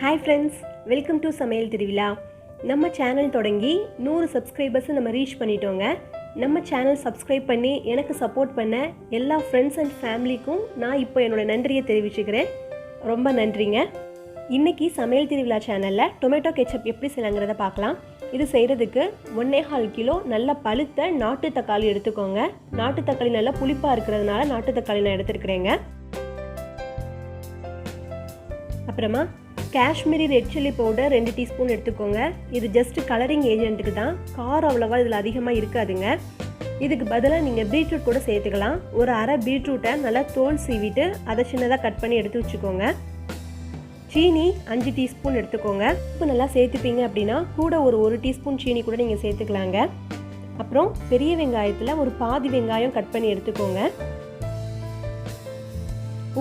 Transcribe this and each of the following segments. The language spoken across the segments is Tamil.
Hi friends, welcome to Samaiyal Thiruvizha. நம்ம சேனல் தொடங்கி 100 சப்ஸ்கிரைபர்ஸ் நம்ம ரீச் பண்ணிட்டோங்க. நம்ம சேனல் சப்ஸ்கிரைப் பண்ணி எனக்கு சப்போர்ட் பண்ண எல்லா ஃப்ரெண்ட்ஸ் அண்ட் ஃபேமிலிக்கும் நான் இப்போ என்னோட நன்றியை தெரிவிச்சுக்கிறேன். ரொம்ப நன்றிங்க. இன்னைக்கு சமையல் திருவிழா சேனல்ல டொமேட்டோ கெச்சப் எப்படி செய்யலாம்ங்கறத பார்க்கலாம். இது செய்யறதுக்கு 1.5 கிலோ நல்ல பழுத்த நாட்டு தக்காளி எடுத்துக்கோங்க. நாட்டு தக்காளி நல்ல புளிப்பா இருக்குறதுனால நாட்டு தக்காளி நான் எடுத்துக்கிறேங்க. அப்புறமா Kasmiri red chilli powder 2 teaspoon எடுத்துக்கோங்க. இது ஜஸ்ட் கலரிங் ஏஜென்ட்க்கு தான். காரம் அவ்வளவா இதுல அதிகமா இருக்காதுங்க. இதுக்கு பதிலா நீங்க பீட்ரூட் கூட சேர்த்துக்கலாம். ஒரு அரை பீட்ரூட்டை நல்லா தோல் சீவிட்டு அதை சின்னதா கட் பண்ணி எடுத்து வச்சுக்கோங்க. சீனி 5 டீஸ்பூன் எடுத்துக்கோங்க. உப்பு நல்லா சேர்த்துப்பீங்க அப்படின்னா கூட ஒரு 1 டீஸ்பூன் சீனி கூட நீங்க சேர்த்துக்கலாங்க. அப்புறம் பெரிய வெங்காயத்துல ஒரு பாதி வெங்காயம் கட் பண்ணி எடுத்துக்கோங்க.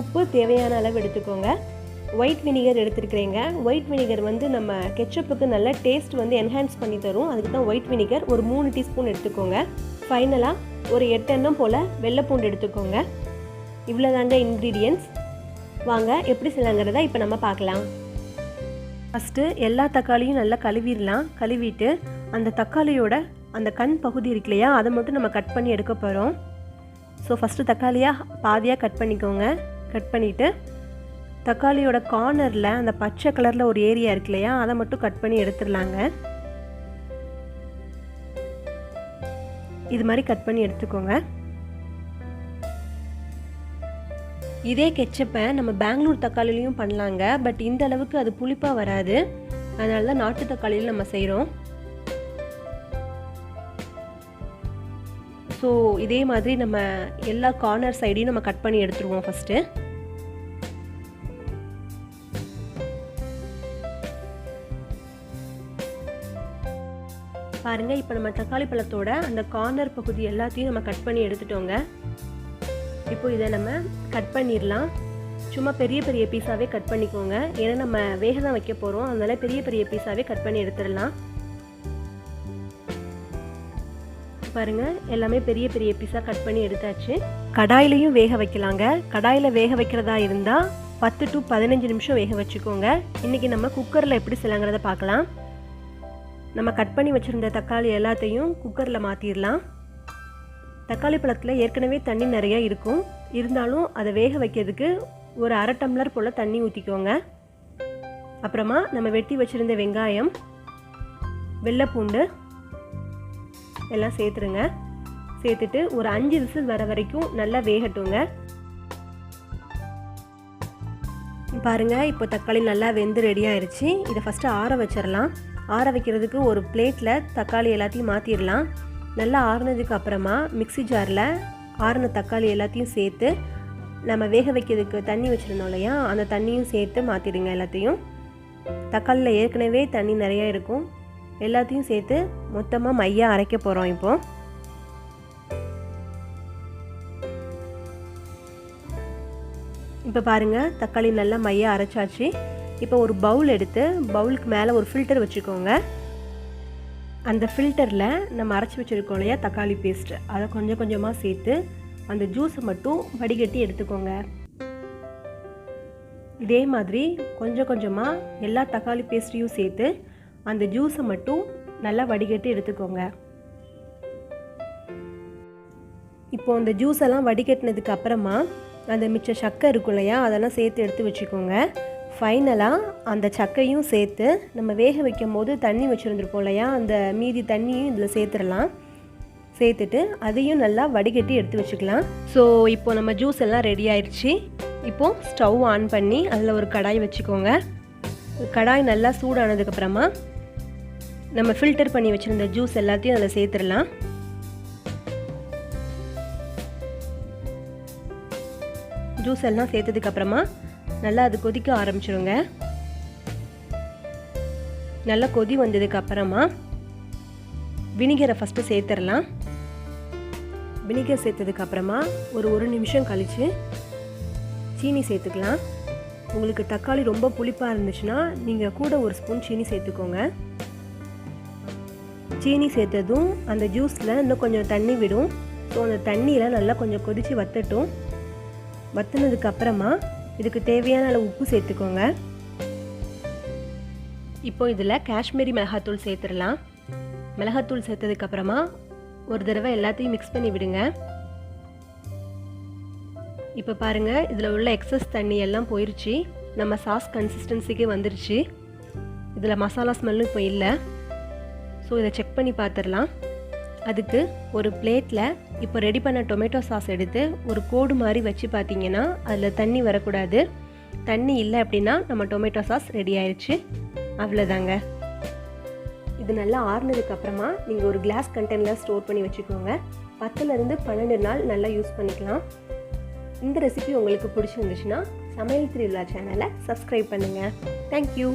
உப்பு தேவையான அளவு எடுத்துக்கோங்க. ஒயிட் வினிகர் எடுத்துக்கிறேங்க. ஒயிட் வினிகர் வந்து நம்ம கெச்சப்புக்கு நல்ல டேஸ்ட் வந்து என்ஹான்ஸ் பண்ணி தரும். அதுக்கு தான் ஒயிட் வினிகர் ஒரு 3 டீஸ்பூன் எடுத்துக்கோங்க. ஃபைனலாக ஒரு 8 எண்ணம் போல் வெள்ளைப்பூண்டு எடுத்துக்கோங்க. இவ்வளோதாங்க இன்க்ரீடியன்ட்ஸ். வாங்க எப்படி செய்யலாங்கிறத இப்போ நம்ம பார்க்கலாம். ஃபஸ்ட்டு எல்லா தக்காளியும் நல்லா கழுவிடலாம். கழுவிட்டு அந்த தக்காளியோட அந்த கண் பகுதி இருக்கு இல்லையா, அதை மட்டும் நம்ம கட் பண்ணி எடுக்க போகிறோம். ஸோ ஃபஸ்ட்டு தக்காளியாக பாதியாக கட் பண்ணிக்கோங்க. கட் பண்ணிவிட்டு தக்காளியோட கார்னரில் அந்த பச்சை கலரில் ஒரு ஏரியா இருக்கு இல்லையா, அதை மட்டும் கட் பண்ணி எடுத்துடலாங்க. இது மாதிரி கட் பண்ணி எடுத்துக்கோங்க. இதே கெச்சப்பை நம்ம பெங்களூர் தக்காளிலையும் பண்ணலாங்க. பட் இந்த அளவுக்கு அது புளிப்பாக வராது. அதனால தான் நாட்டு தக்காளியில் நம்ம செய்கிறோம். ஸோ இதே மாதிரி நம்ம எல்லா கார்னர் சைடையும் நம்ம கட் பண்ணி எடுத்துருவோம் ஃபஸ்ட்டு. பாருங்க, இப்போ நம்ம தக்காளி பழத்தோட அந்த கார்னர் பகுதி எல்லாத்தையும் நம்ம கட் பண்ணி எடுத்துட்டோங்க. இப்போ இதை நம்ம கட் பண்ணிடலாம். சும்மா பெரிய பெரிய பீஸாவே கட் பண்ணிக்கோங்க. ஏன்னா நம்ம வேக தான் வைக்க போகிறோம். அதனால பெரிய பெரிய பீஸாவே கட் பண்ணி எடுத்துடலாம். பாருங்க, எல்லாமே பெரிய பெரிய பீஸாக கட் பண்ணி எடுத்தாச்சு. கடாயிலையும் வேக வைக்கலாங்க. கடாயில் வேக வைக்கிறதா இருந்தால் 10 to 15 நிமிஷம் வேக வச்சுக்கோங்க. இன்றைக்கி நம்ம குக்கரில் எப்படி செய்யலாங்கிறத பார்க்கலாம். நம்ம கட் பண்ணி வச்சுருந்த தக்காளி எல்லாத்தையும் குக்கரில் மாற்றிடலாம். தக்காளி பழத்தில் ஏற்கனவே தண்ணி நிறையா இருக்கும். இருந்தாலும் அதை வேக வைக்கிறதுக்கு ஒரு அரை டம்ளர் போல் தண்ணி ஊற்றிக்கோங்க. அப்புறமா நம்ம வெட்டி வச்சுருந்த வெங்காயம், வெள்ளைப்பூண்டு எல்லாம் சேர்த்துருங்க. சேர்த்துட்டு ஒரு 5 விசில் வர வரைக்கும் நல்லா வேகட்டுங்க. பாருங்கள், இப்போ தக்காளி நல்லா வெந்து ரெடி ஆயிடுச்சு. இதை ஃபஸ்ட்டு ஆற வச்சிடலாம். ஆற வைக்கிறதுக்கு ஒரு பிளேட்டில் தக்காளி எல்லாத்தையும் மாற்றிடலாம். நல்லா ஆறுனதுக்கு அப்புறமா மிக்ஸி ஜாரில் ஆறின தக்காளி எல்லாத்தையும் சேர்த்து நம்ம வேக வைக்கிறதுக்கு தண்ணி வச்சுருந்தோம் இல்லையா, அந்த தண்ணியும் சேர்த்து மாற்றிடுங்க. எல்லாத்தையும் தக்காளியில் ஏற்கனவே தண்ணி நிறையா இருக்கும். எல்லாத்தையும் சேர்த்து மொத்தமாக மையாக அரைக்க போகிறோம். இப்போ பாருங்கள், தக்காளி நல்லா மையாக அரைச்சாச்சு. இப்போ ஒரு பவுல் எடுத்து பவுலுக்கு மேலே ஒரு ஃபில்டர் வச்சுக்கோங்க. அந்த ஃபில்டரில் நம்ம அரைச்சி வச்சுருக்கோம் இல்லையா தக்காளி பேஸ்ட், அதை கொஞ்சம் கொஞ்சமாக சேர்த்து அந்த ஜூஸை மட்டும் வடிகட்டி எடுத்துக்கோங்க. இதே மாதிரி கொஞ்சம் கொஞ்சமாக எல்லா தக்காளி பேஸ்ட்டையும் சேர்த்து அந்த ஜூஸை மட்டும் நல்லா வடிகட்டி எடுத்துக்கோங்க. இப்போ அந்த ஜூஸ் எல்லாம் வடிகட்டினதுக்கு அப்புறமா அந்த மிச்ச சக்கை இருக்கும் இல்லையா, அதெல்லாம் சேர்த்து எடுத்து வச்சுக்கோங்க. ஃபைனலாக அந்த சக்கையும் சேர்த்து நம்ம வேக வைக்கும் போது தண்ணி வச்சுருந்துருப்போம் இல்லையா, அந்த மீதி தண்ணியும் இதில் சேர்த்துடலாம். சேர்த்துட்டு அதையும் நல்லா வடிகட்டி எடுத்து வச்சுக்கலாம். ஸோ இப்போ நம்ம ஜூஸ் எல்லாம் ரெடி ஆயிடுச்சு. இப்போது ஸ்டவ் ஆன் பண்ணி அதில் ஒரு கடாய் வச்சுக்கோங்க. கடாய் நல்லா சூடானதுக்கப்புறமா நம்ம ஃபில்டர் பண்ணி வச்சுருந்த ஜூஸ் எல்லாத்தையும் அதில் சேர்த்துடலாம். ஜூஸ் எல்லாம் சேர்த்ததுக்கப்புறமா நல்லா அது கொதிக்க ஆரம்பிச்சிடுங்க. நல்லா கொதி வந்ததுக்கு அப்புறமா வினிகரை ஃபஸ்ட்டு சேர்த்துடலாம். வினிகர் சேர்த்ததுக்கு அப்புறமா ஒரு 1 நிமிஷம் கழித்து சீனி சேர்த்துக்கலாம். உங்களுக்கு தக்காளி ரொம்ப புளிப்பாக இருந்துச்சுன்னா நீங்கள் கூட 1 ஸ்பூன் சீனி சேர்த்துக்கோங்க. சீனி சேர்த்ததும் அந்த ஜூஸில் இன்னும் கொஞ்சம் தண்ணி விடும். ஸோ அந்த தண்ணியில் நல்லா கொஞ்சம் கொதித்து வத்தட்டும். வத்துனதுக்கு அப்புறமா இதுக்கு தேவையான அளவு உப்பு சேர்த்துக்கோங்க. இப்போ இதில் காஷ்மீரி மிளகாத்தூள் சேர்த்துடலாம். மிளகாத்தூள் சேர்த்ததுக்கப்புறமா ஒரு தடவை எல்லாத்தையும் மிக்ஸ் பண்ணி விடுங்க. இப்போ பாருங்கள், இதில் உள்ள எக்ஸஸ் தண்ணி எல்லாம் போயிடுச்சு. நம்ம சாஸ் கன்சிஸ்டன்சிக்கு வந்துருச்சு. இதில் மசாலா ஸ்மெல்லும் இப்போ இல்லை. ஸோ இதை செக் பண்ணி பார்த்துடலாம். அதுக்கு ஒரு பிளேட்டில் இப்போ ரெடி பண்ண டொமேட்டோ சாஸ் எடுத்து ஒரு கோடு மாதிரி வச்சு பார்த்தீங்கன்னா அதில் தண்ணி வரக்கூடாது. தண்ணி இல்லை அப்படின்னா நம்ம டொமேட்டோ சாஸ் ரெடி ஆயிடுச்சு. அவ்வளோதாங்க. இது நல்லா ஆறுனதுக்கப்புறமா நீங்கள் ஒரு கிளாஸ் கண்டெய்னரில் ஸ்டோர் பண்ணி வச்சுக்கோங்க. 10லேருந்து 12 நாள் நல்லா யூஸ் பண்ணிக்கலாம். இந்த ரெசிபி உங்களுக்கு பிடிச்சிருந்துச்சுன்னா சமையல் திருவிழா சேனலை சப்ஸ்கிரைப் பண்ணுங்கள். தேங்க்யூ.